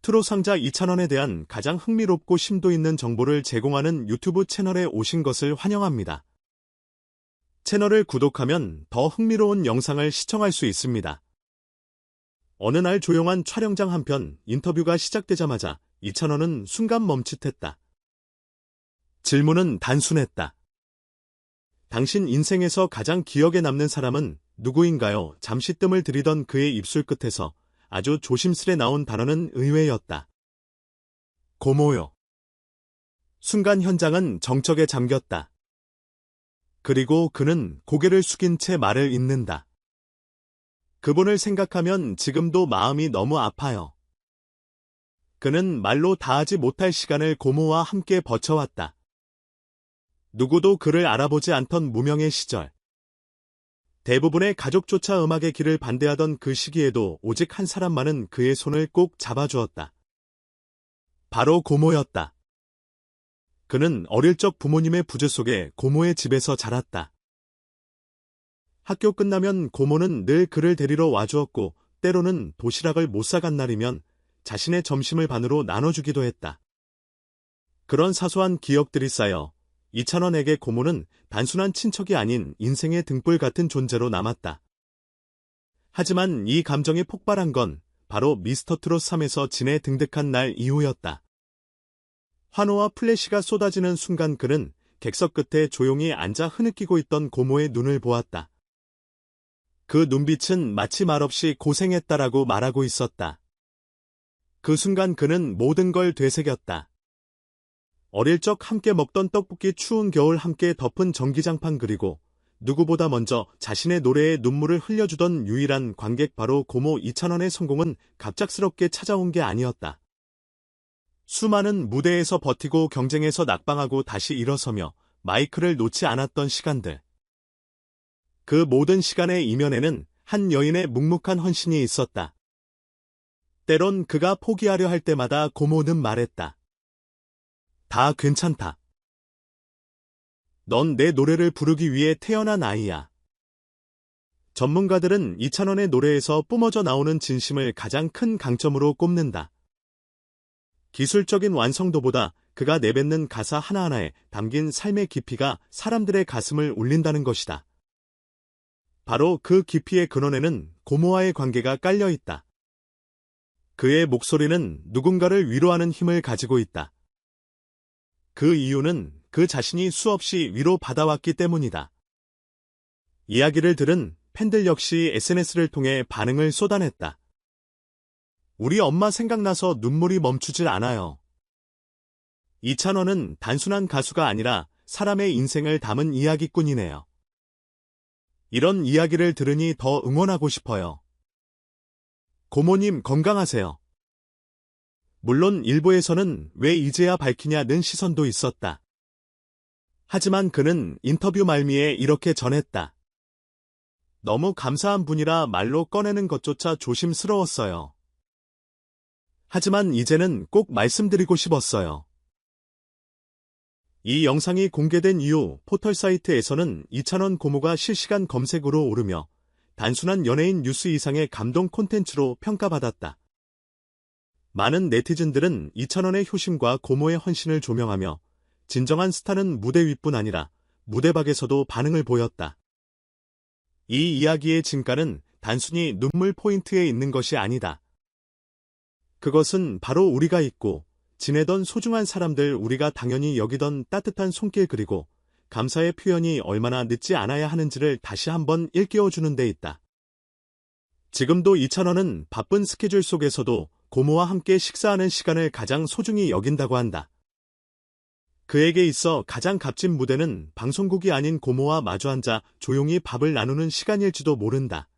트롯 상자 2,000원에 대한 가장 흥미롭고 심도 있는 정보를 제공하는 유튜브 채널에 오신 것을 환영합니다. 채널을 구독하면 더 흥미로운 영상을 시청할 수 있습니다. 어느 날 조용한 촬영장 한편 인터뷰가 시작되자마자 2,000원은 순간 멈칫했다. 질문은 단순했다. 당신 인생에서 가장 기억에 남는 사람은 누구인가요? 잠시 뜸을 들이던 그의 입술 끝에서 아주 조심스레 나온 단어는 의외였다. 고모요. 순간 현장은 정적에 잠겼다. 그리고 그는 고개를 숙인 채 말을 잇는다. 그분을 생각하면 지금도 마음이 너무 아파요. 그는 말로 다하지 못할 시간을 고모와 함께 버텨왔다. 누구도 그를 알아보지 않던 무명의 시절. 대부분의 가족조차 음악의 길을 반대하던 그 시기에도 오직 한 사람만은 그의 손을 꼭 잡아주었다. 바로 고모였다. 그는 어릴 적 부모님의 부재 속에 고모의 집에서 자랐다. 학교 끝나면 고모는 늘 그를 데리러 와주었고 때로는 도시락을 못 사간 날이면 자신의 점심을 반으로 나눠주기도 했다. 그런 사소한 기억들이 쌓여 2,000원에게 고모는 단순한 친척이 아닌 인생의 등불 같은 존재로 남았다. 하지만 이 감정이 폭발한 건 바로 미스터 트롯 3에서 진에 등극한 날 이후였다. 환호와 플래시가 쏟아지는 순간 그는 객석 끝에 조용히 앉아 흐느끼고 있던 고모의 눈을 보았다. 그 눈빛은 마치 말없이 고생했다라고 말하고 있었다. 그 순간 그는 모든 걸 되새겼다. 어릴 적 함께 먹던 떡볶이, 추운 겨울 함께 덮은 전기장판, 그리고 누구보다 먼저 자신의 노래에 눈물을 흘려주던 유일한 관객, 바로 고모. 2,000원의 성공은 갑작스럽게 찾아온 게 아니었다. 수많은 무대에서 버티고 경쟁에서 낙방하고 다시 일어서며 마이크를 놓지 않았던 시간들. 그 모든 시간의 이면에는 한 여인의 묵묵한 헌신이 있었다. 때론 그가 포기하려 할 때마다 고모는 말했다. 다 괜찮다. 넌 내 노래를 부르기 위해 태어난 아이야. 전문가들은 2,000원의 노래에서 뿜어져 나오는 진심을 가장 큰 강점으로 꼽는다. 기술적인 완성도보다 그가 내뱉는 가사 하나하나에 담긴 삶의 깊이가 사람들의 가슴을 울린다는 것이다. 바로 그 깊이의 근원에는 고모와의 관계가 깔려 있다. 그의 목소리는 누군가를 위로하는 힘을 가지고 있다. 그 이유는 그 자신이 수없이 위로받아왔기 때문이다. 이야기를 들은 팬들 역시 SNS를 통해 반응을 쏟아냈다. 우리 엄마 생각나서 눈물이 멈추질 않아요. 2,000원은 단순한 가수가 아니라 사람의 인생을 담은 이야기꾼이네요. 이런 이야기를 들으니 더 응원하고 싶어요. 고모님 건강하세요. 물론 일부에서는 왜 이제야 밝히냐는 시선도 있었다. 하지만 그는 인터뷰 말미에 이렇게 전했다. 너무 감사한 분이라 말로 꺼내는 것조차 조심스러웠어요. 하지만 이제는 꼭 말씀드리고 싶었어요. 이 영상이 공개된 이후 포털 사이트에서는 2,000원 고모가 실시간 검색으로 오르며 단순한 연예인 뉴스 이상의 감동 콘텐츠로 평가받았다. 많은 네티즌들은 2,000원의 효심과 고모의 헌신을 조명하며 진정한 스타는 무대 위뿐 아니라 무대 밖에서도 반응을 보였다. 이 이야기의 진가는 단순히 눈물 포인트에 있는 것이 아니다. 그것은 바로 우리가 잊고 지내던 소중한 사람들, 우리가 당연히 여기던 따뜻한 손길, 그리고 감사의 표현이 얼마나 늦지 않아야 하는지를 다시 한번 일깨워주는 데 있다. 지금도 2,000원은 바쁜 스케줄 속에서도 고모와 함께 식사하는 시간을 가장 소중히 여긴다고 한다. 그에게 있어 가장 값진 무대는 방송국이 아닌 고모와 마주 앉아 조용히 밥을 나누는 시간일지도 모른다.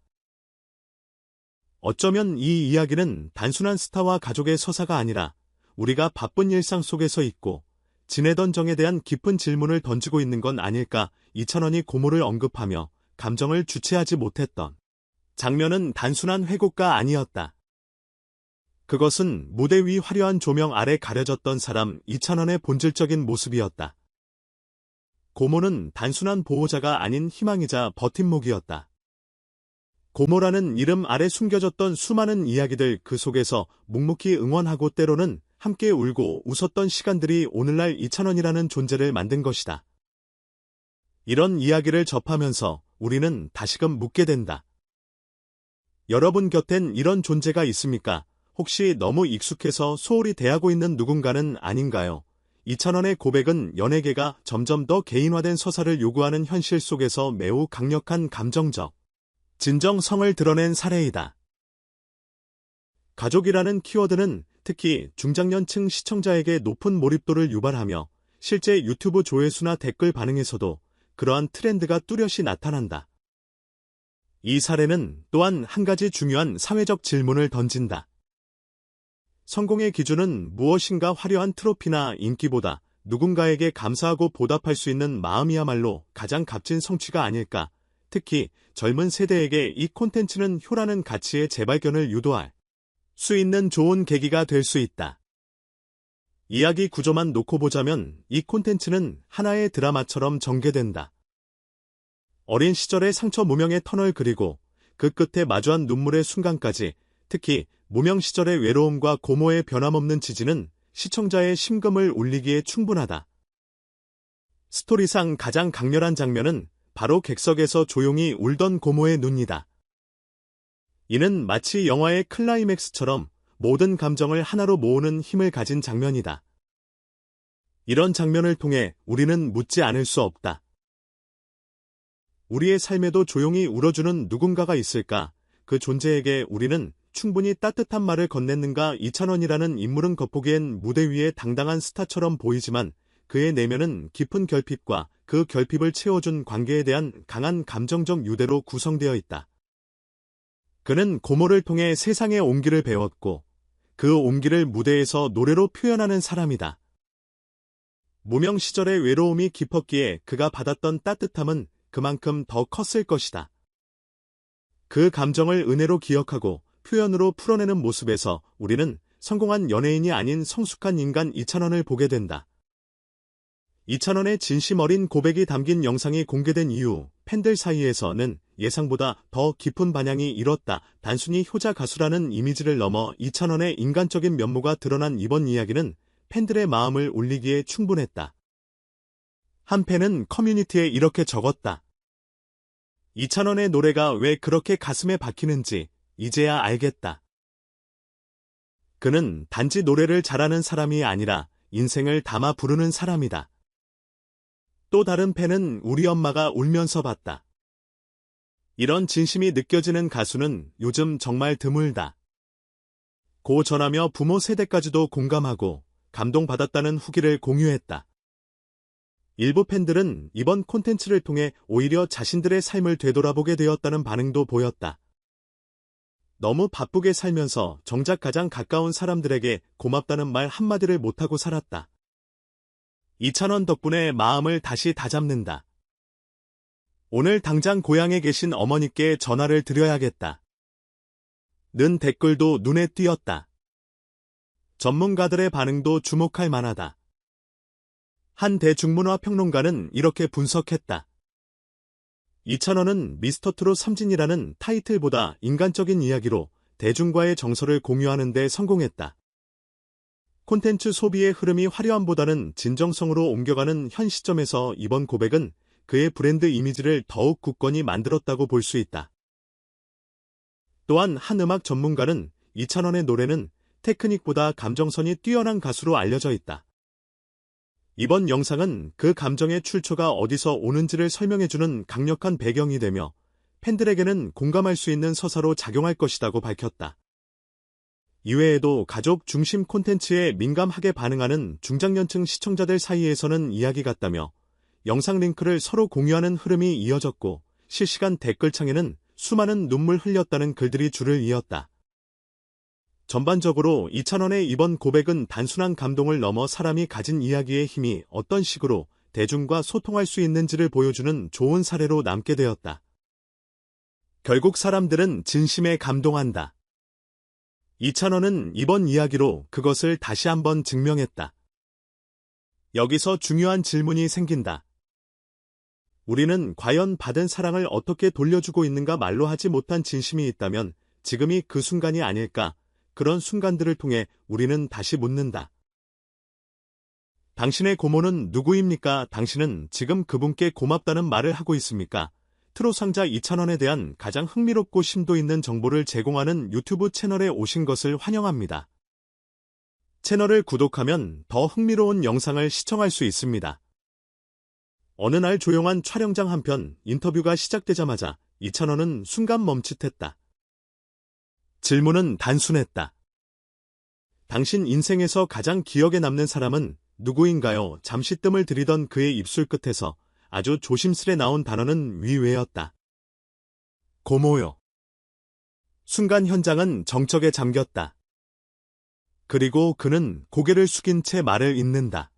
어쩌면 이 이야기는 단순한 스타와 가족의 서사가 아니라 우리가 바쁜 일상 속에서 있고 지내던 정에 대한 깊은 질문을 던지고 있는 건 아닐까. 2,000원이 고모를 언급하며 감정을 주체하지 못했던 장면은 단순한 회고가 아니었다. 그것은 무대 위 화려한 조명 아래 가려졌던 사람 2,000원의 본질적인 모습이었다. 고모는 단순한 보호자가 아닌 희망이자 버팀목이었다. 고모라는 이름 아래 숨겨졌던 수많은 이야기들, 그 속에서 묵묵히 응원하고 때로는 함께 울고 웃었던 시간들이 오늘날 이찬원이라는 존재를 만든 것이다. 이런 이야기를 접하면서 우리는 다시금 묻게 된다. 여러분 곁엔 이런 존재가 있습니까? 혹시 너무 익숙해서 소홀히 대하고 있는 누군가는 아닌가요? 이찬원의 고백은 연예계가 점점 더 개인화된 서사를 요구하는 현실 속에서 매우 강력한 감정적 진정성을 드러낸 사례이다. 가족이라는 키워드는 특히 중장년층 시청자에게 높은 몰입도를 유발하며 실제 유튜브 조회수나 댓글 반응에서도 그러한 트렌드가 뚜렷이 나타난다. 이 사례는 또한 한 가지 중요한 사회적 질문을 던진다. 성공의 기준은 무엇인가? 화려한 트로피나 인기보다 누군가에게 감사하고 보답할 수 있는 마음이야말로 가장 값진 성취가 아닐까? 특히 젊은 세대에게 이 콘텐츠는 효라는 가치의 재발견을 유도할 수 있는 좋은 계기가 될 수 있다. 이야기 구조만 놓고 보자면 이 콘텐츠는 하나의 드라마처럼 전개된다. 어린 시절의 상처 무명의 터널, 그리고 그 끝에 마주한 눈물의 순간까지, 특히 무명 시절의 외로움과 고모의 변함없는 지지는 시청자의 심금을 울리기에 충분하다. 스토리상 가장 강렬한 장면은 바로 객석에서 조용히 울던 고모의 눈이다. 이는 마치 영화의 클라이맥스처럼 모든 감정을 하나로 모으는 힘을 가진 장면이다. 이런 장면을 통해 우리는 묻지 않을 수 없다. 우리의 삶에도 조용히 울어주는 누군가가 있을까? 그 존재에게 우리는 충분히 따뜻한 말을 건넸는가? 이찬원이라는 인물은 겉보기엔 무대 위의 당당한 스타처럼 보이지만 그의 내면은 깊은 결핍과 그 결핍을 채워준 관계에 대한 강한 감정적 유대로 구성되어 있다. 그는 고모를 통해 세상의 온기를 배웠고 그 온기를 무대에서 노래로 표현하는 사람이다. 무명 시절의 외로움이 깊었기에 그가 받았던 따뜻함은 그만큼 더 컸을 것이다. 그 감정을 은혜로 기억하고 표현으로 풀어내는 모습에서 우리는 성공한 연예인이 아닌 성숙한 인간 이찬원을 보게 된다. 이찬원의 진심 어린 고백이 담긴 영상이 공개된 이후 팬들 사이에서는 예상보다 더 깊은 반향이 일었다. 단순히 효자 가수라는 이미지를 넘어 이찬원의 인간적인 면모가 드러난 이번 이야기는 팬들의 마음을 울리기에 충분했다. 한 팬은 커뮤니티에 이렇게 적었다. 이찬원의 노래가 왜 그렇게 가슴에 박히는지 이제야 알겠다. 그는 단지 노래를 잘하는 사람이 아니라 인생을 담아 부르는 사람이다. 또 다른 팬은 우리 엄마가 울면서 봤다. 이런 진심이 느껴지는 가수는 요즘 정말 드물다. 고 전하며 부모 세대까지도 공감하고 감동받았다는 후기를 공유했다. 일부 팬들은 이번 콘텐츠를 통해 오히려 자신들의 삶을 되돌아보게 되었다는 반응도 보였다. 너무 바쁘게 살면서 정작 가장 가까운 사람들에게 고맙다는 말 한마디를 못하고 살았다. 이찬원 덕분에 마음을 다시 다잡는다. 오늘 당장 고향에 계신 어머니께 전화를 드려야겠다. 는 댓글도 눈에 띄었다. 전문가들의 반응도 주목할 만하다. 한 대중문화 평론가는 이렇게 분석했다. 이찬원은 미스터트롯 3진이라는 타이틀보다 인간적인 이야기로 대중과의 정서를 공유하는 데 성공했다. 콘텐츠 소비의 흐름이 화려함보다는 진정성으로 옮겨가는 현 시점에서 이번 고백은 그의 브랜드 이미지를 더욱 굳건히 만들었다고 볼 수 있다. 또한 한 음악 전문가는 이찬원의 노래는 테크닉보다 감정선이 뛰어난 가수로 알려져 있다. 이번 영상은 그 감정의 출처가 어디서 오는지를 설명해주는 강력한 배경이 되며 팬들에게는 공감할 수 있는 서사로 작용할 것이라고 밝혔다. 이외에도 가족 중심 콘텐츠에 민감하게 반응하는 중장년층 시청자들 사이에서는 이야기 같다며 영상 링크를 서로 공유하는 흐름이 이어졌고 실시간 댓글창에는 수많은 눈물 흘렸다는 글들이 줄을 이었다. 전반적으로 이찬원의 이번 고백은 단순한 감동을 넘어 사람이 가진 이야기의 힘이 어떤 식으로 대중과 소통할 수 있는지를 보여주는 좋은 사례로 남게 되었다. 결국 사람들은 진심에 감동한다. 이찬원은 이번 이야기로 그것을 다시 한번 증명했다. 여기서 중요한 질문이 생긴다. 우리는 과연 받은 사랑을 어떻게 돌려주고 있는가 말로 하지 못한 진심이 있다면 지금이 그 순간이 아닐까. 그런 순간들을 통해 우리는 다시 묻는다. 당신의 고모는 누구입니까? 당신은 지금 그분께 고맙다는 말을 하고 있습니까? 트롯 상자 2,000원에 대한 가장 흥미롭고 심도 있는 정보를 제공하는 유튜브 채널에 오신 것을 환영합니다. 채널을 구독하면 더 흥미로운 영상을 시청할 수 있습니다. 어느 날 조용한 촬영장 한편 인터뷰가 시작되자마자 2,000원은 순간 멈칫했다. 질문은 단순했다. 당신 인생에서 가장 기억에 남는 사람은 누구인가요? 잠시 뜸을 들이던 그의 입술 끝에서 아주 조심스레 나온 단어는 위외였다. 고모요. 순간 현장은 정적에 잠겼다. 그리고 그는 고개를 숙인 채 말을 잇는다.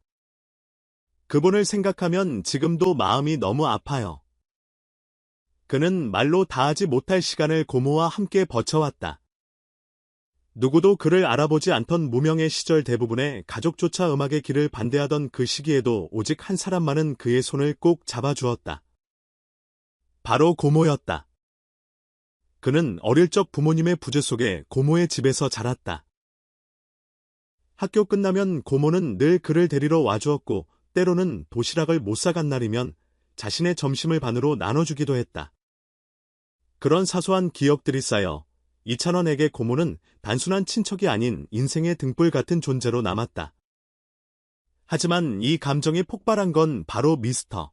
그분을 생각하면 지금도 마음이 너무 아파요. 그는 말로 다하지 못할 시간을 고모와 함께 버텨왔다. 누구도 그를 알아보지 않던 무명의 시절 대부분의 가족조차 음악의 길을 반대하던 그 시기에도 오직 한 사람만은 그의 손을 꼭 잡아주었다. 바로 고모였다. 그는 어릴 적 부모님의 부재 속에 고모의 집에서 자랐다. 학교 끝나면 고모는 늘 그를 데리러 와주었고 때로는 도시락을 못 사간 날이면 자신의 점심을 반으로 나눠주기도 했다. 그런 사소한 기억들이 쌓여 2,000원에게 고모는 단순한 친척이 아닌 인생의 등불 같은 존재로 남았다. 하지만 이 감정이 폭발한 건 바로 미스터